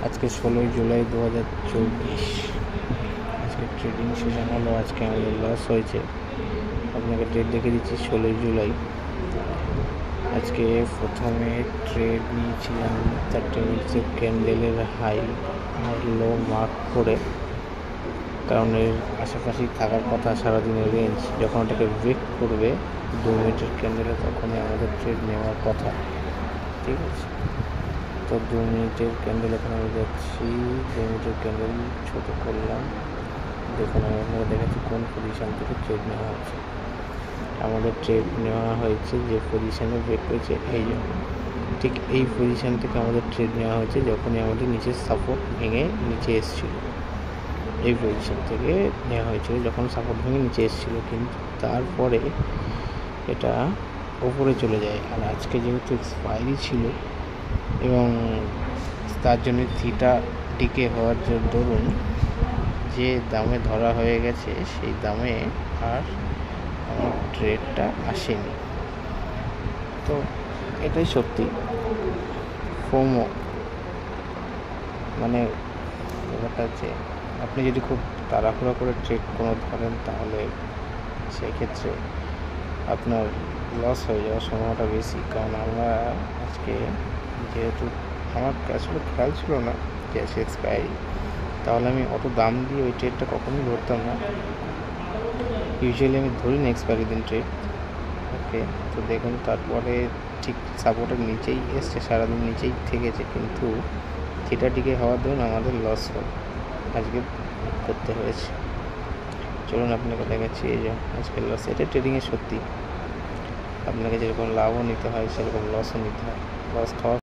আজকে 16 জুলাই 2024। আজকে trading session হলো। আজকে আমাদের লস হয়েছে। আপনাকে ডেট দেখে দিচ্ছি 16 জুলাই। আজকে প্রথমে ট্রেড নিয়েছিলাম 30 মিনিটসের ক্যান্ডেলের হাই আর লো মার্ক করে, কারণ এর আশেপাশে থাকার কথা সারাদিনের রেঞ্জ। যখন ওটাকে ব্রেক করবে 2 মিনিটের ক্যান্ডেলে, তখনই আমাদের ট্রেড নেওয়ার কথা। ঠিক আছে, তো 2 মিনিটের ক্যান্ডেল এখন আমি যাচ্ছি। 2 মিনিটের ক্যান্ডেল ছোটো করলাম। দেখুন আমি আপনাকে দেখাচ্ছি কোন পজিশান থেকে ট্রেড নেওয়া হচ্ছে। আমাদের ট্রেড নেওয়া হয়েছে যে পজিশানে ব্রেক করেছে, এই জন্য ঠিক এই পজিশান থেকে আমাদের ট্রেড নেওয়া হয়েছে যখনই আমাদের নিচে সাপোর্ট ভেঙে নিচে এসেছিল। এই পজিশান থেকে নেওয়া হয়েছিল যখন সাপোর্ট ভেঙে নিচে এসেছিল, কিন্তু তারপরে এটা ওপরে চলে যায়। আর আজকে যেহেতু এক্সপায়ারি ছিল এবং তার জন্য থিটা ডিকে হওয়ার দরুন যে দামে ধরা হয়ে গেছে, সেই দামে আর আমার ট্রেডটা আসেনি। তো এটাই সত্যি ফোমো, মানে ব্যাপারটা হচ্ছে আপনি যদি খুব তাড়াহুড়া করে ট্রেড কোনো ধরেন, তাহলে সেক্ষেত্রে আপনার লস হয়ে যাওয়ার সম্ভাবনাটা বেশি। কারণ আমরা আজকে যেহেতু আমার আসলে খেয়াল ছিল না যে আছে এক্সপায়ারি, তাহলে আমি অত দাম দিয়ে ওই ট্রেডটা কখনোই ধরতাম না। ইউজুয়ালি আমি ধরি না এক্সপায়ারি দিন ট্রেড। ওকে, তো দেখুন তারপরে ঠিক সাপোর্টের নিচেই এসছে, সারাদিন নিচেই থেকেছে, কিন্তু থিটা টিকে হওয়ার দরুন আমাদের লস আজকে করতে হয়েছে। চলুন আপনাকে দেখাচ্ছি এই যে আজকের লস। এটা ট্রেডিংয়ে সত্যি আপনাকে যেরকম লাভও নিতে হয়, সেরকম লসও নিতে হয়। লস খাওয়া